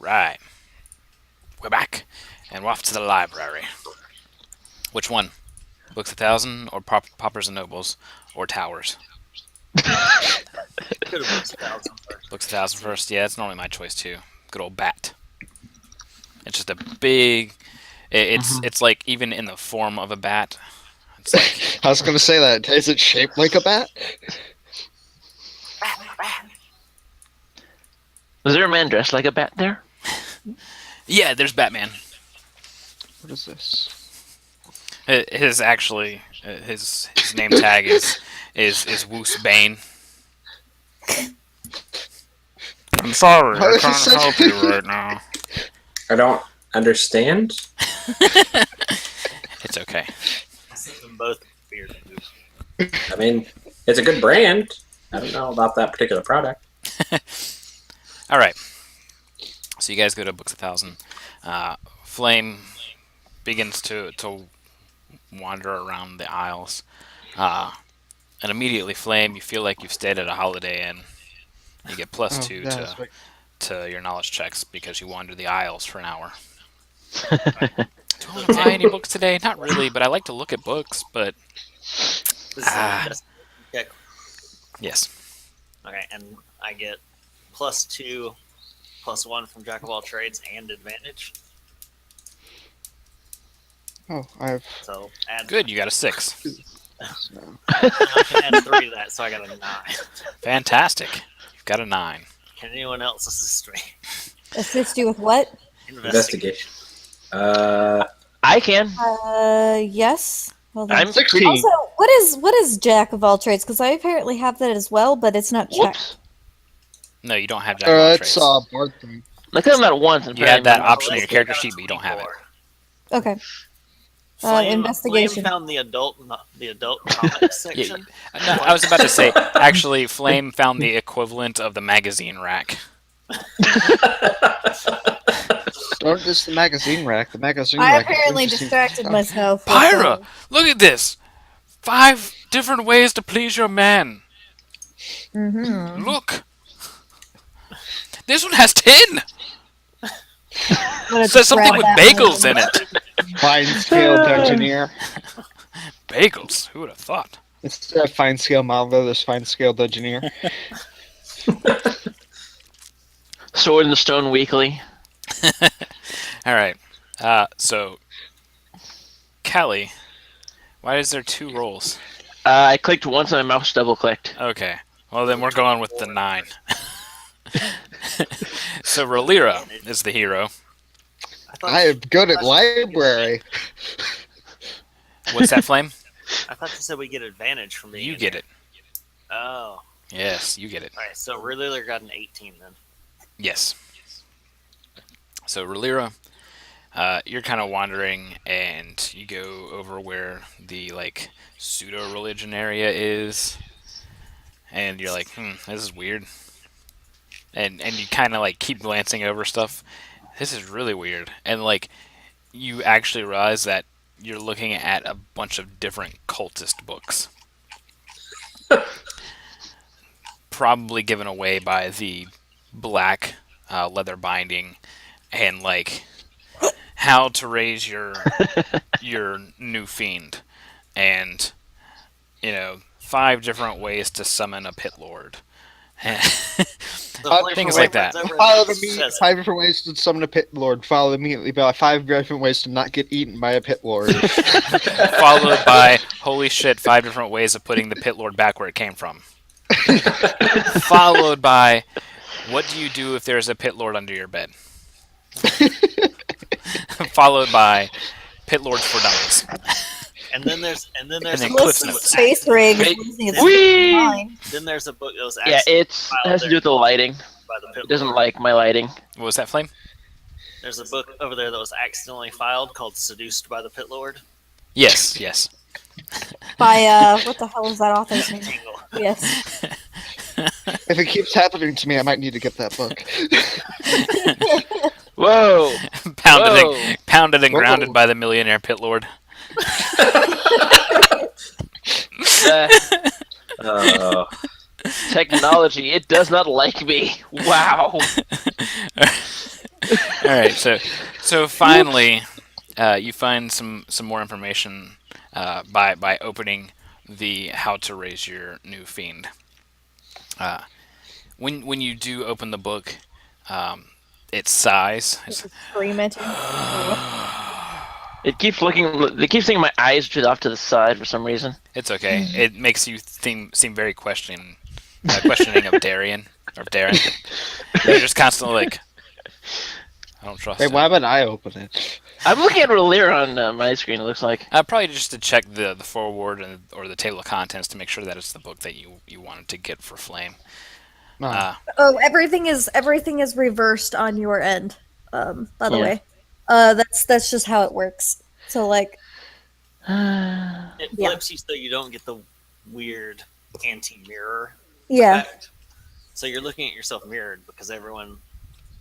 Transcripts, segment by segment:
Right. We're back. And we're off to the library. Which one? Books 1,000 or Poppers and Nobles or Towers? Could have Books 1,000 first. Books 1,000 first. Yeah, it's normally my choice too. Good old bat. It's just a big. It's like even in the form of a bat. It's like I was going to say that. Is it shaped like a bat? Was there a man dressed like a bat there? yeah, there's Batman. What is this? His actually his name tag is Woos Bane. I'm sorry, How I is can't this help such- you right now. I don't understand. It's okay. I think them both weird. I mean, it's a good brand. I don't know about that particular product. All right. So you guys go to Books 1,000. Flame begins to wander around the aisles, and immediately, Flame, you feel like you've stayed at a Holiday Inn. You get +2 that's right. to your knowledge checks because you wander the aisles for an hour. Do I want to buy any books today? Not really, but I like to look at books. But This is an investment check. yes, Okay, and I get +2, +1 from Jack of all trades and advantage. Oh, I have. So add. good. You got a 6. I can add 3 to that, so I got a 9. Fantastic. You've got a 9. Can anyone else assist me? Assist you with what? Investigation. I can. Yes. Hold on. I'm 16. Also, what is Jack of all trades? Because I apparently have that as well, but it's not checked. Whoops. No, you don't have Jack of all It's trades. Bard thing. Look at that once. And You had that apparently- option in your character sheet, but you don't have it. Okay. Flame Investigation. found the adult comics section. No, I was about to say, actually, Flame found the equivalent of the magazine rack. Don't just the magazine rack. The magazine I rack. is apparently interesting distracted stuff. myself. with, Pyra, look at this! 5 different ways to please your man. Mhm. Look! This one has 10! What a Says something crap with that bagels was. in it. Fine scale engineer. Bagels? Who would have thought? Instead of fine scale model, there's fine scaled engineer. Sword in the Stone Weekly. Alright, so... Kelly, why is there 2 rolls? I clicked once and my mouse double clicked. Okay, well then we're going with the 9. So Rolira is the hero. thought I am good at library. What's that, Flame? I thought you said we get advantage from being. You in get here. it. Oh, Yes, you get it. all right. So really, got an 18 then. Yes. So Relira, you're kind of wandering, and you go over where the like pseudo religion area is, and you're like, this is weird. And you kind of like keep glancing over stuff. This is really weird. And like, you actually realize that you're looking at a bunch of different cultist books. Probably given away by the black leather binding and like how to raise your new fiend and 5 different ways to summon a pit lord. Things like that. Five different ways to summon a pit lord, followed immediately by 5 different ways to not get eaten by a pit lord. Followed by holy shit, 5 different ways of putting the pit lord back where it came from. Followed by what do you do if there's a pit lord under your bed? Followed by pit lords for dummies. And then there's And then List Cliff's of Notes. space rigs. Wait, using its wee! design. Then there's a book that was Yeah, actually it has to do with the lighting. by the pit It doesn't lord. like my lighting. What was that, Flame? There's a book over there that was accidentally filed called "Seduced by the Pit Lord." Yes. By what the hell is that author's name? Tingle. Yes. If it keeps happening to me, I might need to get that book. Whoa! Pounded and Whoa. grounded by the millionaire pit lord. Oh, Technology, it does not like me. Wow. All right, so finally, you find some more information by opening the how to raise your new fiend. Uh, when you do open the book, um, its size. It's, Scream at you. Or what? It keeps looking. It keeps thinking my eyes drift off to the side for some reason. it's okay. It makes you seem very questioning of Darian or Darren. You're just constantly like, I don't trust Wait, him. why would I open it? I'm looking at R'lyra on my screen. It looks like. Probably just to check the foreword or the table of contents to make sure that it's the book that you wanted to get for Flame. No. Oh, everything is reversed on your end. By the Yeah. way, that's just how it works. So like, It Yeah. flips you so you don't get the weird anti-mirror yeah, effect. So you're looking at yourself mirrored because everyone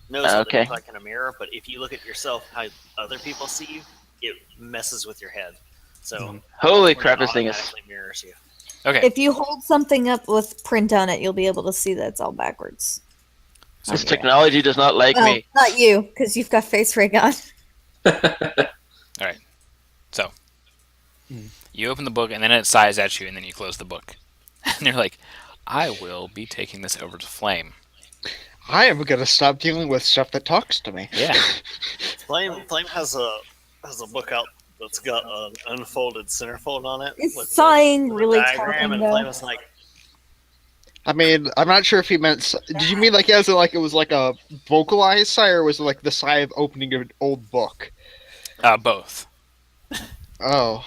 knows what Okay. it looks like in a mirror. But if you look at yourself how other people see you, it messes with your head. So Holy it crap! This thing is. automatically mirrors you. Okay, if you hold something up with print on it, you'll be able to see that it's all backwards. This Okay. technology does not like Well, me. not you, because you've got face rig on. so Hmm. you open the book and then it sighs at you and then you close the book, and you're like, I will be taking this over to Flame. I am gonna stop dealing with stuff that talks to me. Yeah. Flame has a book out that's got an unfolded centerfold on it. Is with the- sighing with the really diagram, talking, and though? Flame was like, I mean, I'm not sure if he meant. Did you mean like as in like it was like a vocalized sigh, or was it like the sigh of opening an old book? Both. Oh,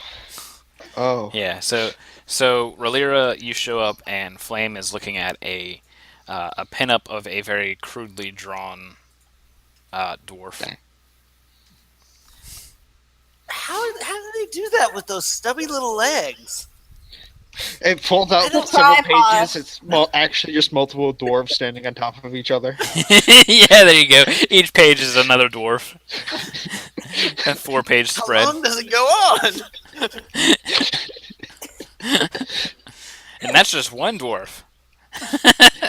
oh. Yeah. So R'lyra, you show up and Flame is looking at a pinup of a very crudely drawn dwarf. Okay. how do they do that with those stubby little legs? It folds out It's a several tripod. pages. It's actually just multiple dwarves standing on top of each other. Yeah, there you go. Each page is another dwarf. A 4-page How spread. long does it go on? Oh. And that's just one dwarf.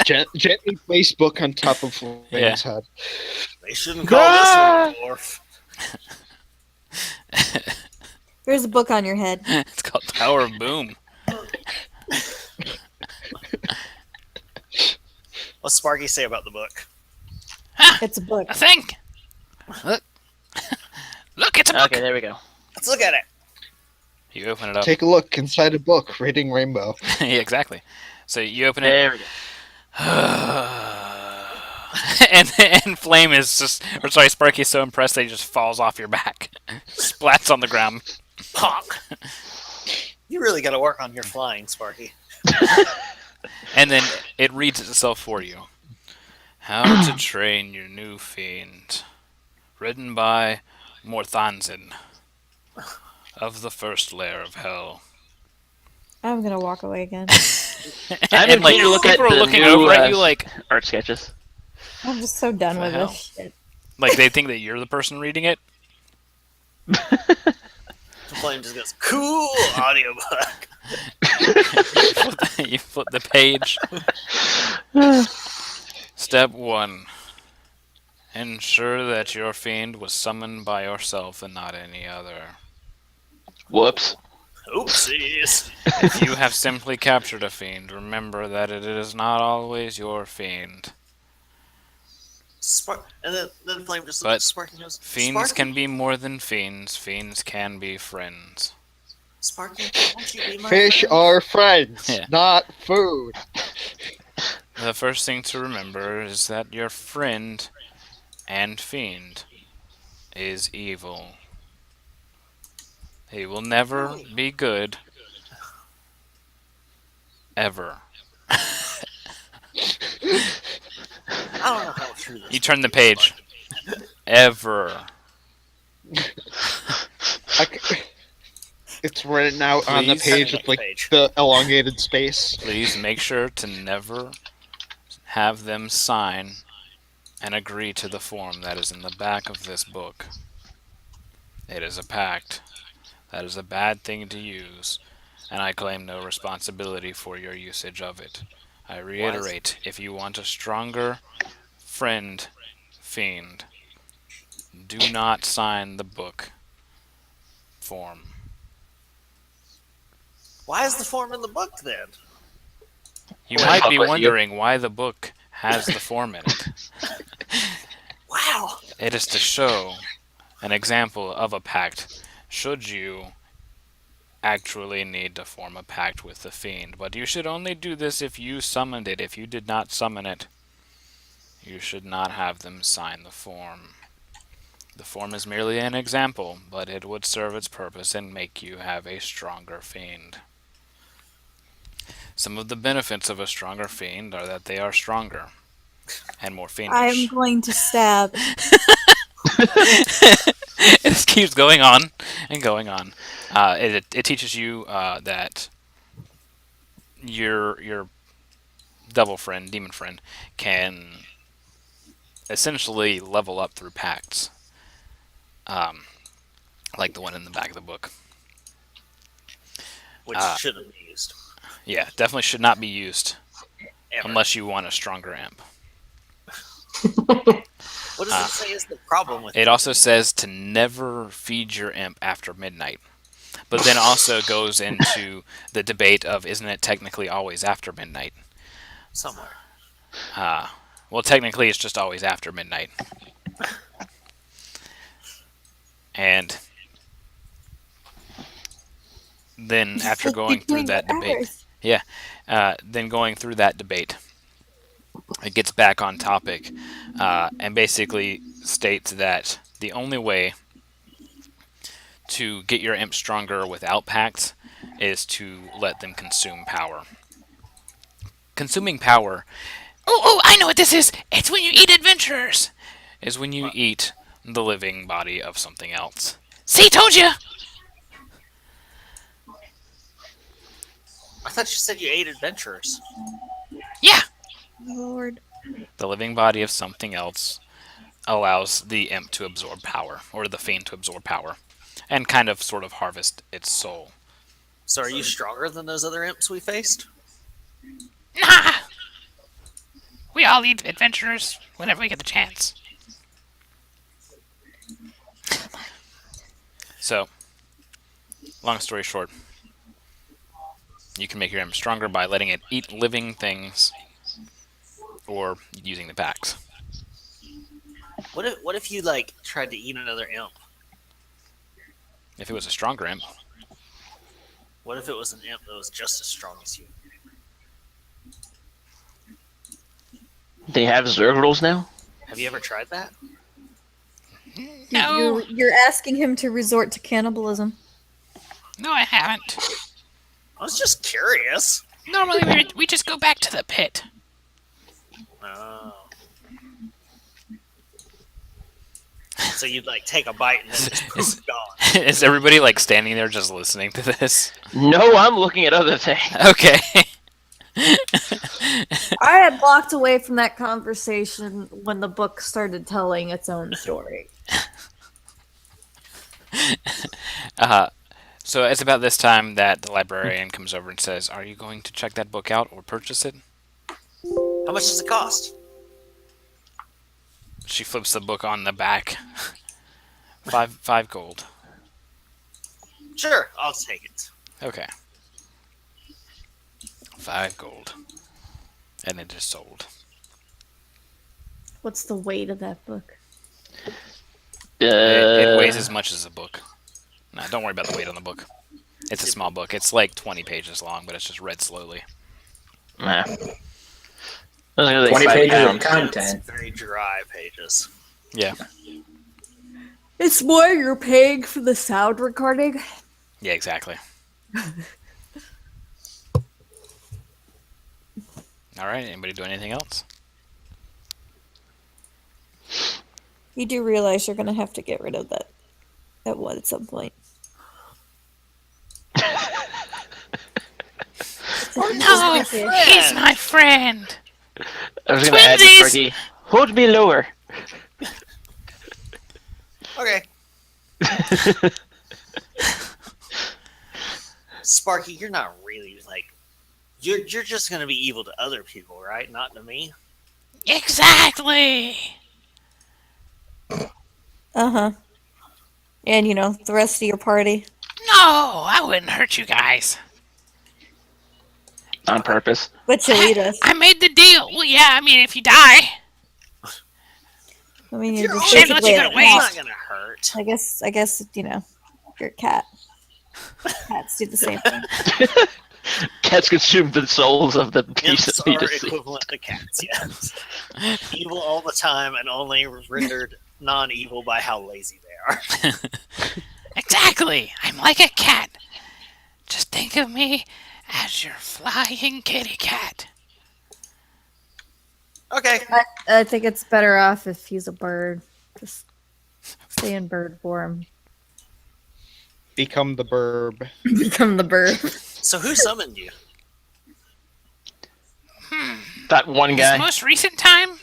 Gently place book on top of Flame's Yeah. head. They shouldn't call this one a dwarf. There's a book on your head. It's called Tower of Boom. What's Sparky say about the book? It's a book. I think. Look. Look, it's a book. Okay, there we go. Let's look at it. You open it up. Take a look inside a book, reading Rainbow. Yeah, exactly. So you open it. There we go. and Flame is just, or sorry, Sparky's so impressed that he just falls off your back, splats on the ground. Honk. You really got to work on your flying, Sparky. And then it reads itself for you. How to Train Your New Fiend. Written by Morthanzin of the First Lair of Hell. I'm gonna walk away again. I'm And, like, intrigued to look at people are the looking new, over at you like art sketches. I'm just so done with hell? this shit. they think that you're the person reading it. The flame just goes, cool audiobook. You flip the page. Step 1. Ensure that your fiend was summoned by yourself and not any other. Whoops. Oopsies. If you have simply captured a fiend, remember that it is not always your fiend. And then Flame just But looks at Sparky and goes, Fiends Sparky, can be more than fiends. Fiends can be friends. Sparky, won't you be my Fish friend? are friends, Yeah. not food. The first thing to remember is that your friend and fiend is evil. He will never be good. Ever. I don't know how true this You turn the is, page. Ever. It's written out on the Please. page Next with like page. the elongated space. Please make sure to never have them sign and agree to the form that is in the back of this book. It is a pact. That is a bad thing to use, and I claim no responsibility for your usage of it. I reiterate, if you want a stronger friend, fiend, Do not sign the book form. Why is the form in the book then? You Wanna might fuck be with you. wondering why the book has the form in it. Wow. It is to show an example of a pact should you actually need to form a pact with the fiend. But you should only do this if you summoned it. If you did not summon it, you should not have them sign the form. The form is merely an example, but it would serve its purpose and make you have a stronger fiend. Some of the benefits of a stronger fiend are that they are stronger and more I'm fiendish. going to stab. It keeps going on and going on. It teaches you that your devil friend, demon friend, can essentially level up through pacts, um, like the one in the back of the book. Which shouldn't be used. Yeah, definitely should not be used Ever. unless you want a stronger imp. What does it say is the problem with It also says to never feed your imp after midnight. But then also goes into the debate of isn't it technically always after midnight? somewhere? Well, technically it's just always after midnight. And then after going through Between that the debate, hours. then going through that debate, it gets back on topic and basically states that the only way to get your imp stronger without pacts is to let them consume power. Consuming power. Oh, I know what this is. It's when you eat adventurers. Is when you What? eat the living body of something else. See, told you. I thought you said you ate adventurers. Yeah. Lord. The living body of something else allows the imp to absorb power, or the fiend to absorb power, and kind of sort of harvest its soul. So are you stronger than those other imps we faced? Nah. We all eat adventurers whenever we get the chance. So, long story short, you can make your imp stronger by letting it eat living things or using the packs. What if you like tried to eat another imp? If it was a stronger imp, What if it was an imp that was just as strong as you? They have Zerg rules now? Have you ever tried that? no, You're asking him to resort to cannibalism. no, I haven't. I was just curious. Normally we just go back to the pit. Oh. So you'd like take a bite and then just poof, gone. Is everybody like standing there just listening to this? No, I'm looking at other things. Okay. I had walked away from that conversation when the book started telling its own story. So it's about this time that the librarian comes over and says, "Are you going to check that book out or purchase it?" How much does it cost? She flips the book on the back. Five gold. Sure, I'll take it. Okay. 5 gold. And it is sold. What's the weight of that book? It weighs as much as a book. No, don't worry about the weight on the book. It's a small book. It's like 20 pages long, but it's just read slowly. Nah. I was gonna say 20 5 pages of pounds. content. It's very dry pages. Yeah. It's more you're paying for the sound recording. Yeah, exactly. All right. Anybody do anything else? You do realize you're gonna have to get rid of that one at some point. No, he's my friend. I was gonna add to Twinsies! Sparky. Hold me lower. Okay. Sparky, you're not really like you're just gonna be evil to other people, right? Not to me. Exactly. Uh huh. And the rest of your party. No, I wouldn't hurt you guys. On purpose. But you'll eat us. I made the deal. Well, yeah, I mean, if you die. I mean, If you're you're just Shit, unless basically you a go to it's waste. not gonna hurt. I guess, you're a cat. Cats do the same thing. Cats consume the souls of the Imps decent are fetuses. equivalent to cats, yes. Evil all the time and only rendered non-evil by how lazy they are. Exactly. I'm like a cat. Just think of me as your flying kitty cat. Okay. I think it's better off if he's a bird. Just stay in bird form. Become the burb. Become the bird. So who summoned you? That one This guy. most recent time?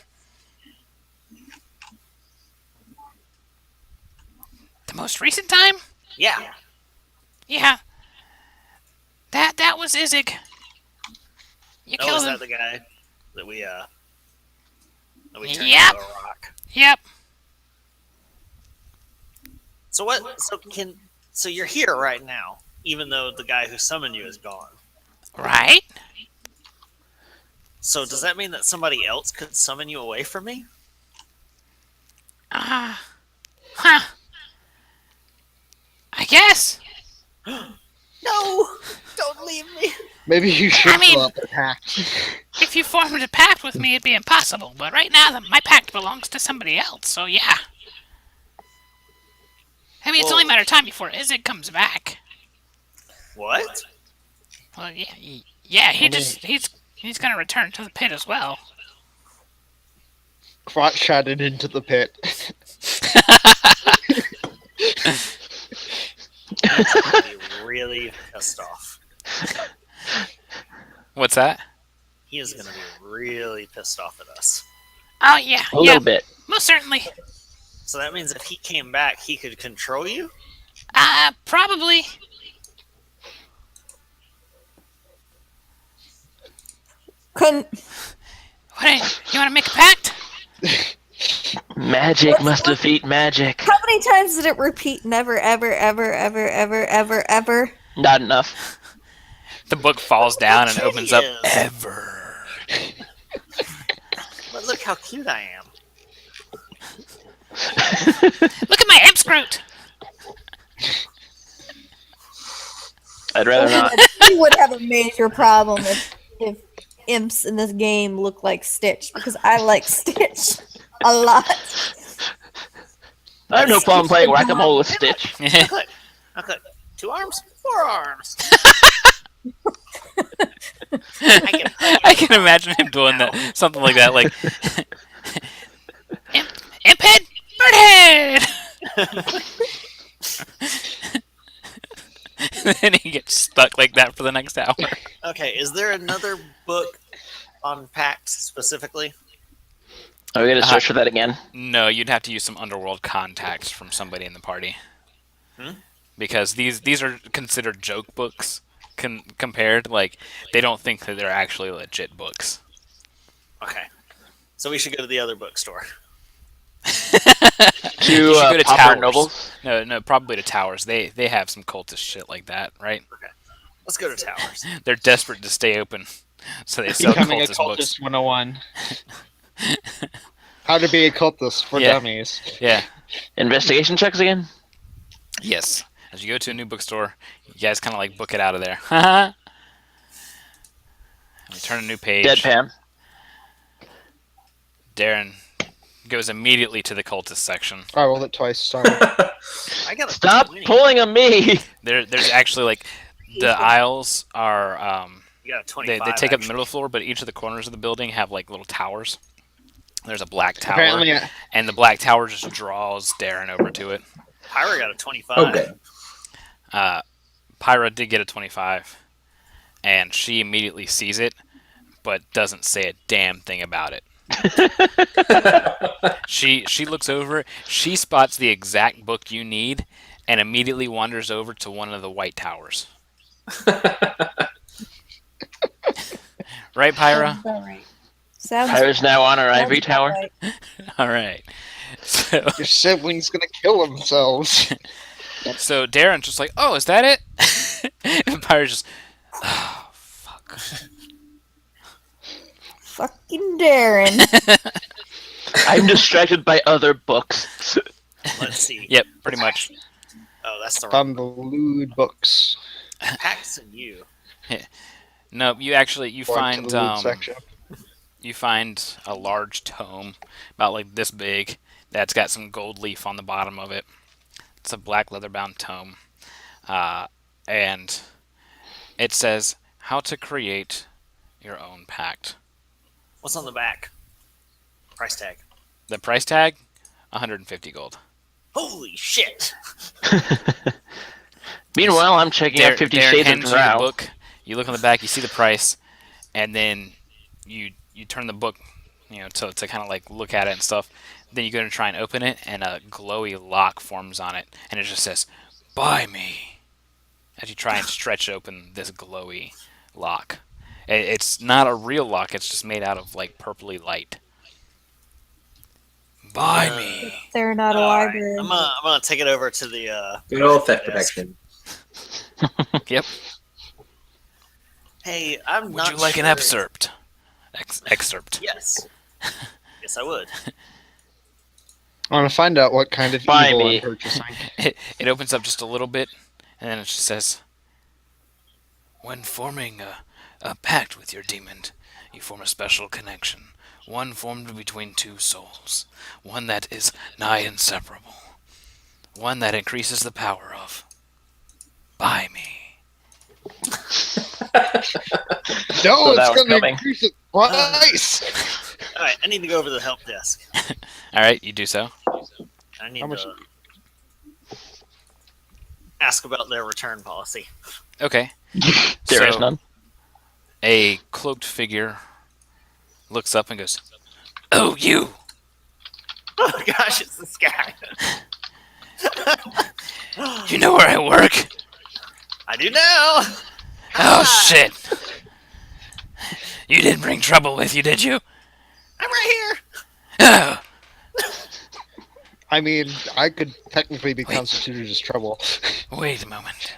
The most recent time? Yeah. Yeah. That was Izig. You Oh, killed is him. that the guy that we turned Yep. into a rock? Yep. So what? So you're here right now, even though the guy who summoned you is gone. Right? So does that mean that somebody else could summon you away from me? Huh. I guess. No! Don't leave me. Maybe you should I mean- fill up a pact. If you formed a pact with me, it'd be impossible. But right now, my pact belongs to somebody else, so yeah. I mean, it's only a matter of time before Izig comes back. What? Well, yeah, he's gonna return to the pit as well. Crotch shotted into the pit. He's gonna be really pissed off. What's that? He is gonna be really pissed off at us. Oh yeah, A little bit. most certainly. So that means if he came back, he could control you? Probably. Couldn't. You want to make a pact? Magic must defeat magic. How many times did it repeat? Never, ever, ever, ever, ever, ever, ever. Not enough. The book falls down and opens up. Yes. Ever. But look how cute I am. Look at my imp scrote. I'd rather not. You would have a major problem if imps in this game look like Stitch, because I like Stitch a lot. I have no problem playing whack-a-mole with Stitch. Okay. 2 arms? 4 arms. I I can imagine him doing that, something like that, like imp head, bird head. Then he gets stuck like that for the next hour. Okay, is there another book on pacts specifically? Are we gonna search for that again? No, you'd have to use some underworld contacts from somebody in the party. Hmm? Because these are considered joke books compared. Like, they don't think that they're actually legit books. Okay. So we should go to the other bookstore. To You should go to Pauper Towers. Nobles? No, probably to Towers. They have some cultist shit like that, right? Let's go to Towers. They're desperate to stay open, so they sell Becoming a cultist books. cultist 101. How to be a cultist for Yeah. dummies. Yeah. Investigation checks again? Yes. As you go to a new bookstore, you guys kind of like book it out of there. And we turn a new page. Deadpan. Darren goes immediately to the cultist section. I rolled it twice, sorry. I got a Stop 20. pulling on me! There's actually like the aisles are You got a they 25. take up the actually. middle of the floor, but each of the corners of the building have like little towers. There's a black tower, Apparently, and the black tower just draws Darren over to it. Pyra got a 25. Okay. Pyra did get a 25, and she immediately sees it, but doesn't say a damn thing about it. She looks over, she spots the exact book you need, and immediately wanders over to one of the white towers. Right, Pyra? Sounds about right. Sounds Pyra's now on our ivory about tower. right. All right. So, Your sibling's gonna kill themselves. so Darren's just like, oh, is that it? And Pyre's just, oh, fuck. Fucking Darren. I'm distracted by other books. Let's see. Yep, pretty much. Oh, that's the On wrong the lewd books. Pax and you. No, you actually you Going to find the lewd section. you find a large tome about like this big that's got some gold leaf on the bottom of it. It's a black leather bound tome, and it says how to create your own pact. What's on the back? Price tag. The price tag, 150 gold. Holy shit! Meanwhile, I'm checking out 50 Darren Shades of hands you the Drow. book. You look on the back, you see the price, and then you turn the book, to kind of like look at it and stuff. Then you go to try and open it, and a glowy lock forms on it, and it just says, "Buy me." As you try and stretch open this glowy lock, it's not a real lock. It's just made out of like purpley light. Buy me. They're not a All right, library. I'm gonna take it over to the. Good old theft Yes. protection. Yep. Hey, I'm Would not. you like an sure- excerpt? Excerpt. Yes. Yes, I would. I want to find out what kind of Buy evil me. I'm purchasing. It opens up just a little bit, and then it just says, when forming a pact with your demon, you form a special connection. One formed between two souls. One that is nigh inseparable. One that increases the power of. Buy me. No, that it's one's gonna coming. increase the price. All right, I need to go over to the help desk. Alright, you do so. I need How much- to ask about their return policy. Okay. There is So, none. A cloaked figure looks up and goes, "Oh, you! Oh gosh, it's this guy. You know where I work? I do now. Oh, shit! You didn't bring trouble with you, did you? I'm right here. Oh, I mean, I could technically be Wait. constituted as trouble. wait a moment.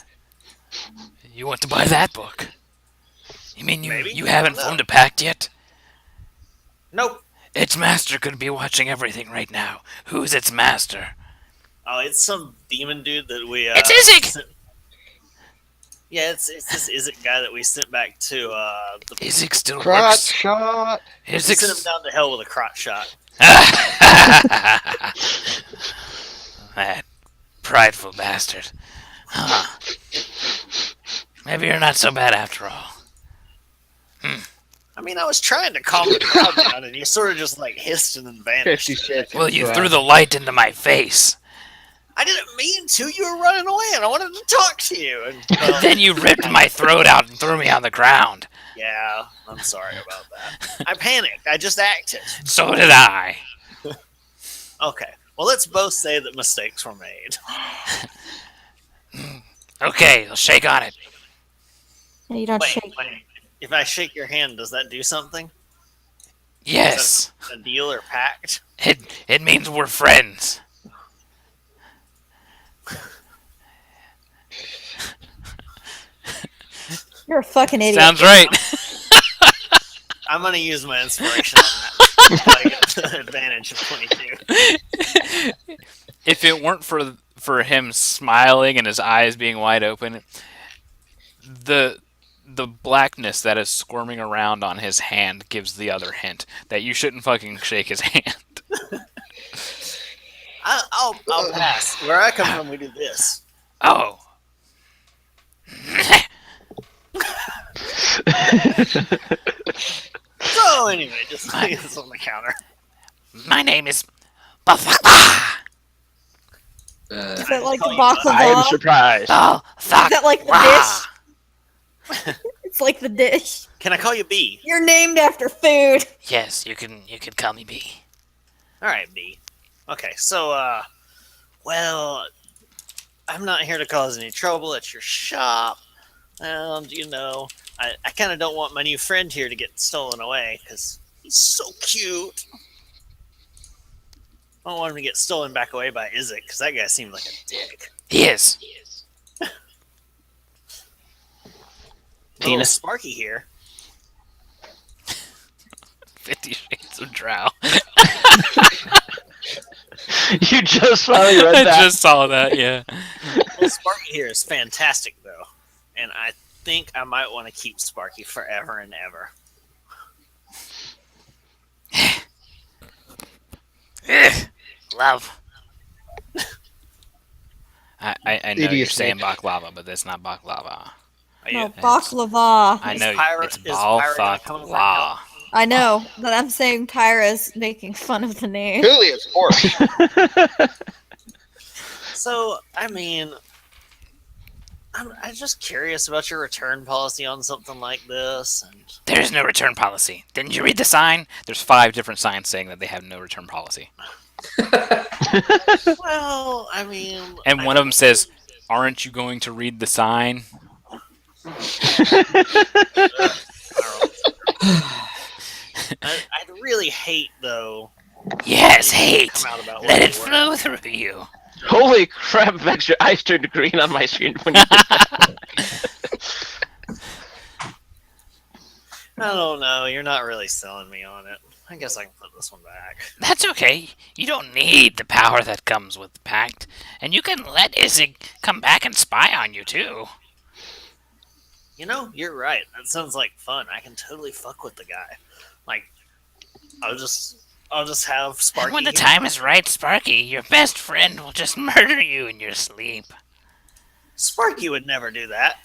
You want to buy that book? You mean Maybe. you haven't No. formed a pact yet? Nope. Its master could be watching everything right now. Who's its master? Oh, it's some demon dude that we. It's Izzy! sent- Yeah, it's this Izzy guy that we sent back to the. Isaac still Crotch works. shot. We sent him Isaac's... down to hell with a crotch shot. That prideful bastard. Huh. Maybe you're not so bad after all. I mean, I was trying to calm the crowd down, and you sort of just like hissed and then vanished. 50 shits. Well, you threw the light into my face. I didn't mean to. You were running away, and I wanted to talk to you. And Then you ripped my throat out and threw me on the ground. yeah, I'm sorry about that. I panicked. I just acted. So did I. Okay. Well, let's both say that mistakes were made. Okay, I'll shake on it. You don't Wait, shake. wait. If I shake your hand, does that do something? Yes, A deal or pact? it means we're friends. You're a fucking idiot. Sounds right. I'm gonna use my inspiration on that. Until I get the advantage of 22. If it weren't for him smiling and his eyes being wide open, the blackness that is squirming around on his hand gives the other hint that you shouldn't fucking shake his hand. I'll pass. Where I come from, we do this. Oh. So anyway, just lay this on the counter. My name is Is that like the I am baklava? surprised. Oh, Is that like the dish? It's like the dish. Can I call you B? You're named after food. Yes, you can call me B. All right, B. Okay, so well, I'm not here to cause any trouble at your shop. And I kind of don't want my new friend here to get stolen away because he's so cute. I don't want him to get stolen back away by Isaac, because that guy seemed like a dick. He is. Little Tina. Sparky here. 50 Shades of Drow. You just finally read I that. just saw that, yeah. Little Sparky here is fantastic, though. And I think I might want to keep Sparky forever and ever. Love. I know you're Idiocy. saying baklava, but that's not baklava. Are No, you, baklava. I Is know Pyra- it's is ball Pyra gonna fuck come over and law. I know, but I'm saying Pyra's making fun of the name. Clearly, it's Porsche. So, I mean, I'm just curious about your return policy on something like this. And There's no return policy. Didn't you read the sign? There's 5 different signs saying that they have no return policy. well, I mean, And one of them says, "Aren't you going to read the sign?" I'd really hate though. Yes, anything to hate. come out about Let what it they were. flow through you. Holy crap, Vex, your eyes turned green on my screen when you did that. I don't know. You're not really selling me on it. I guess I can put this one back. That's okay. You don't need the power that comes with the pact, and you can let Isig come back and spy on you too. You know, you're right. That sounds like fun. I can totally fuck with the guy. Like, I'll just have Sparky. And when the here. time is right, Sparky, your best friend will just murder you in your sleep. Sparky would never do that.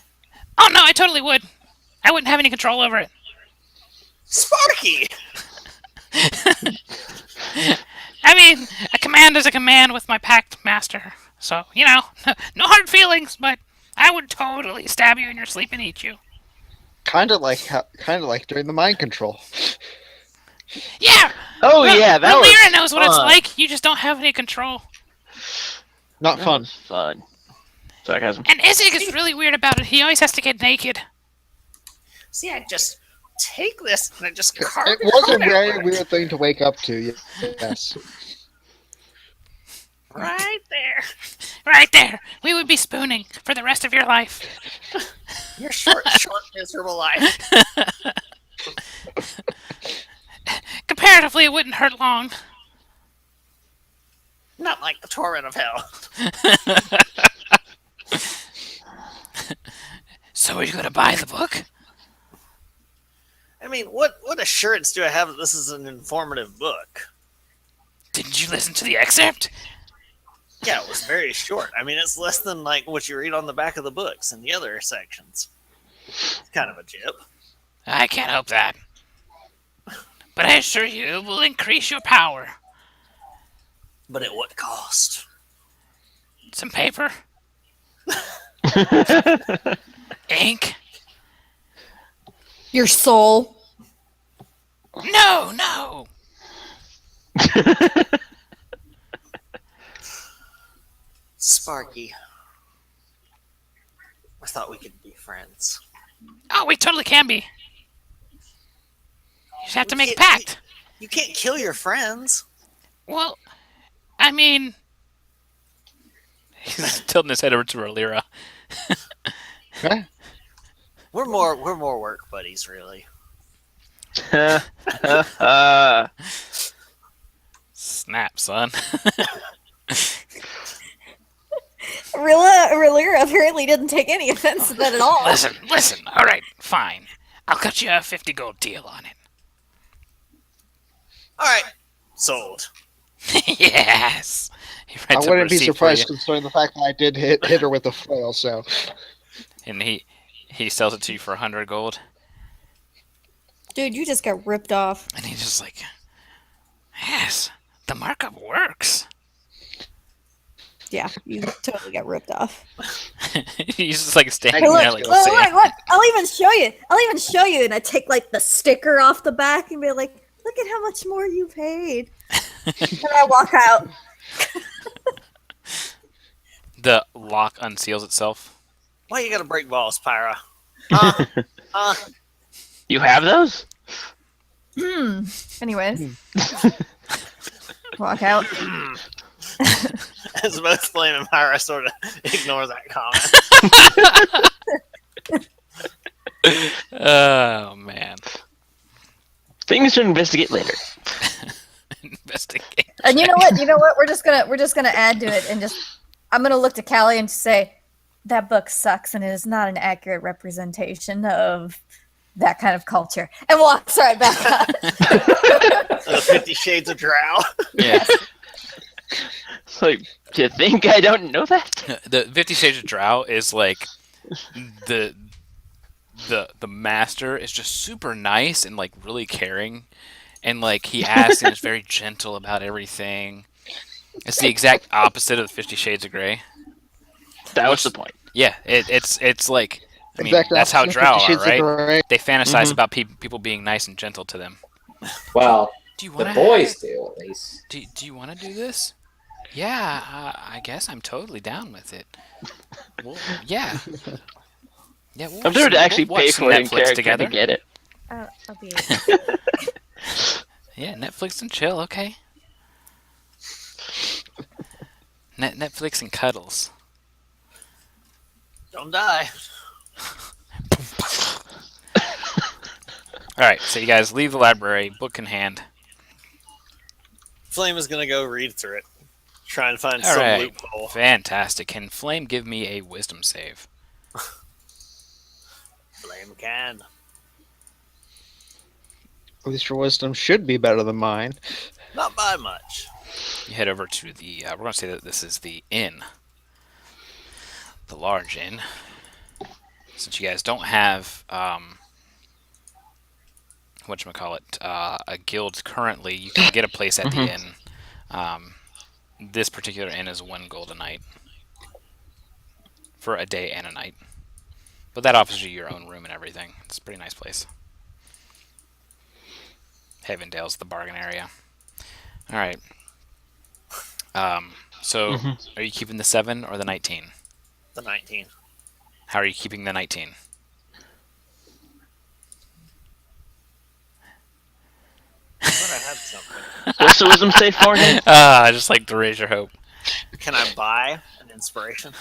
Oh no, I totally would. I wouldn't have any control over it. Sparky. I mean, a command is a command with my pact master. So, you know, no hard feelings, but I would totally stab you in your sleep and eat you. kind of like during the mind control. Yeah! Oh, yeah, that was Lyra knows what it's fun. like. You just don't have any control. Not That fun. was fun. Sarcasm. And Isig is really weird about it. He always has to get naked. See, I just take this and I just It carve was a out very with it. weird thing to wake up to. Yes. Right there. Right there. We would be spooning for the rest of your life. Your short, miserable life. Comparatively, it wouldn't hurt long. Not like the torrent of hell. So are you going to buy the book? I mean, what assurance do I have that this is an informative book? Didn't you listen to the excerpt? Yeah, it was very short. I mean, it's less than like what you read on the back of the books in the other sections. It's kind of a jip. I can't help that. But I assure you, it will increase your power. But at what cost? Some paper, ink. Your soul. No, no. Sparky. I thought we could be friends. Oh, we totally can be. You just have to make a can't- pact. You can't kill your friends. Well, I mean... He's tilting his head over to Alira. Huh? We're more work buddies, really. Snap, son. Relira apparently didn't take any offense to that at all. Listen. All right, fine. I'll cut you a 50 gold deal on it. All right, sold. Yes. He I writes a wouldn't be receipt for surprised you, considering the fact that I did hit her with a flail. So and he sells it to you for 100 gold, Dude, you just got ripped off. and he's just like, yes, the markup works. Yeah, you totally got ripped off. He's just like standing Hey, look, there like, look, saying, look, I'll even show you. And I take like the sticker off the back and be like, look at how much more you paid. And I walk out. the lock unseals itself. Why you gotta break balls, Pyra? You have those? Anyways. Walk out. As both Flame and Myra sort of ignore that comment. Oh man. Things to investigate later. Investigate. And you know what? You know what? We're just gonna add to it, and just I'm gonna look to Callie and say that book sucks, and it is not an accurate representation of that kind of culture. And walks right back up. The 50 Shades of Drow. Yeah. It's like, do you think I don't know that? The 50 Shades of Drow is like the master is just super nice and like really caring, and like he asks and is very gentle about everything. It's the exact opposite of the 50 Shades of Grey. That was the point. Yeah, it's like I mean Exactly that's how opposite of Drow 50 are, Shades of right? Grey. They fantasize Mhm. about people being nice and gentle to them. Well, Do you the want boys do at least. Do you want to do this? Yeah, I guess I'm totally down with it. Well, yeah. Yeah, we'll I'm watch there to some- actually we'll watch pay some for it in Netflix character together. to get it. I'll be. Yeah, Netflix and chill, okay. Netflix and cuddles. Don't die. All right, so you guys leave the library, book in hand. Flame is gonna go read through it, try and find All some right, loophole. fantastic. Can Flame give me a wisdom save? Flame can. At least your wisdom should be better than mine. Not by much. You head over to the. We're going to say that this is the inn, the large inn. Since you guys don't have whatchamacallit, a guild currently, you can get a place at the Mhm. inn. This particular inn is 1 gold a night for a day and a night, but that offers you your own room and everything. It's a pretty nice place. Havendale's the bargain area. All right. So Mhm. are you keeping the 7 or the 19? The 19. How are you keeping the 19? I thought I had something. What's the wisdom save for him? I just like to raise your hope. Can I buy an inspiration?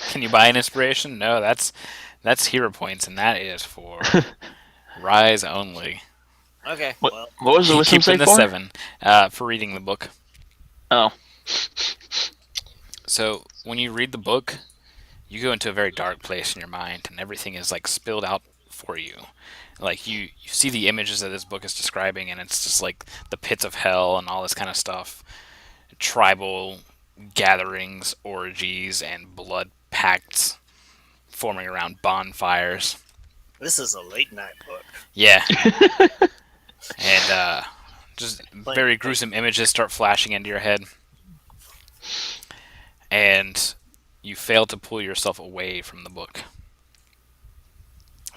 Can you buy an inspiration? No, that's hero points, and that is for rise only. Okay, What, well, what was the wisdom Keeping save the for? 7 for reading the book. Oh. So when you read the book, you go into a very dark place in your mind, and everything is like spilled out for you. Like you see the images that this book is describing, and it's just like the pits of hell and all this kind of stuff, tribal gatherings, orgies, and blood pacts forming around bonfires. this is a late night book. Yeah, and just very gruesome images start flashing into your head, and you fail to pull yourself away from the book.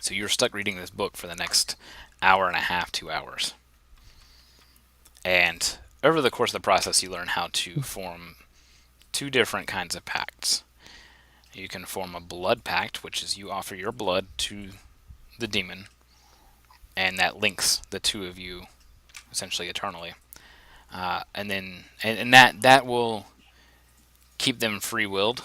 So you're stuck reading this book for the next hour and a half, 2 hours. And over the course of the process, you learn how to form 2 different kinds of pacts. You can form a blood pact, which is you offer your blood to the demon, and that links the 2 of you essentially eternally. And then and that will keep them free-willed,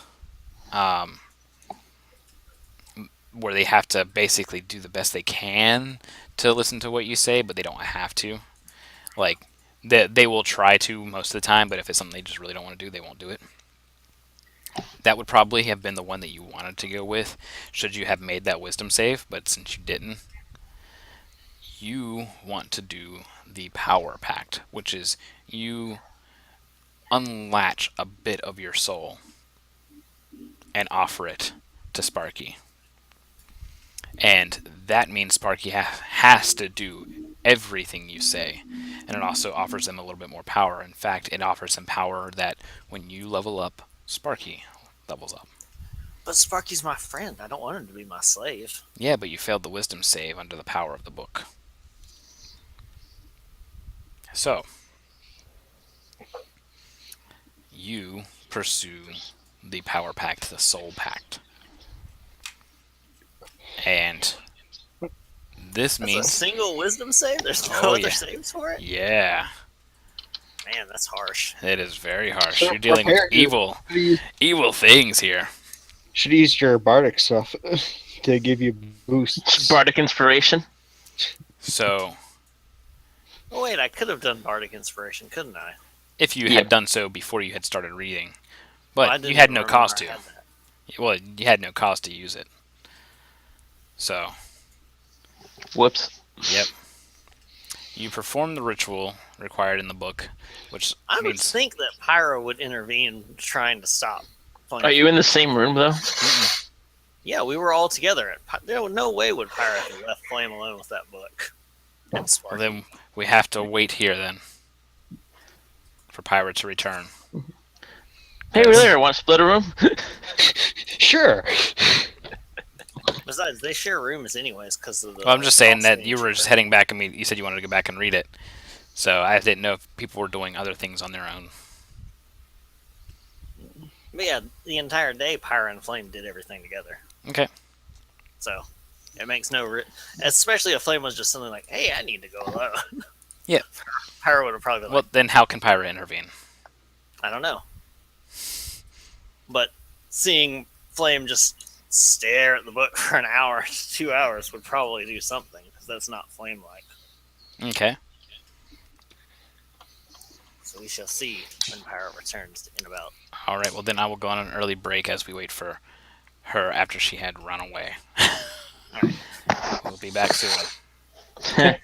where they have to basically do the best they can to listen to what you say, but they don't have to. Like, they will try to most of the time, but if it's something they just really don't want to do, they won't do it. That would probably have been the one that you wanted to go with, should you have made that wisdom save, but since you didn't, you want to do the power pact, which is you unlatch a bit of your soul and offer it to Sparky. And that means Sparky has to do everything you say. And it also offers them a little bit more power. In fact, it offers them power that when you level up, Sparky levels up. But Sparky's my friend. I don't want him to be my slave. Yeah, but you failed the wisdom save under the power of the book. So, you pursue the power pact, the soul pact. And this That's a means, single wisdom save? There's no Oh, other yeah. saves for it? yeah. Man, that's harsh. It is very harsh. So You're dealing with prepare you. evil things here. Should use your bardic stuff to give you boosts. Bardic inspiration. So, Oh wait, I could have done bardic inspiration, couldn't I? if you Yeah. had done so before you had started reading, Well, I but you didn't had even no remember cost I to. had that. Well, you had no cost to use it. So, Whoops. yep. You perform the ritual required in the book, which I would means think that Pyro would intervene trying to stop. Flame. Are you in the same room though? Yeah, we were all together. There was no way would Pyro have left Flame alone with that book. And well, Sparky. then we have to wait here then for Pirate to return. Hey, we're there. Want to split a room? Sure. Besides, they share rooms anyways because of the. Well, I'm just saying that cost you were nature. just heading back. I mean, you said you wanted to go back and read it, so I didn't know if people were doing other things on their own. But yeah, the entire day, Pyro and Flame did everything together. Okay. So it makes especially if Flame was just something like, "Hey, I need to go alone." Yeah. Pyro would have probably been Well, then how can Pyra intervene? I don't know. But seeing Flame just stare at the book for an hour to 2 hours would probably do something, because that's not Flame-like. Okay. So we shall see when Pyro returns in about. All right. Well, then I will go on an early break as we wait for her after she had run away. We'll be back soon.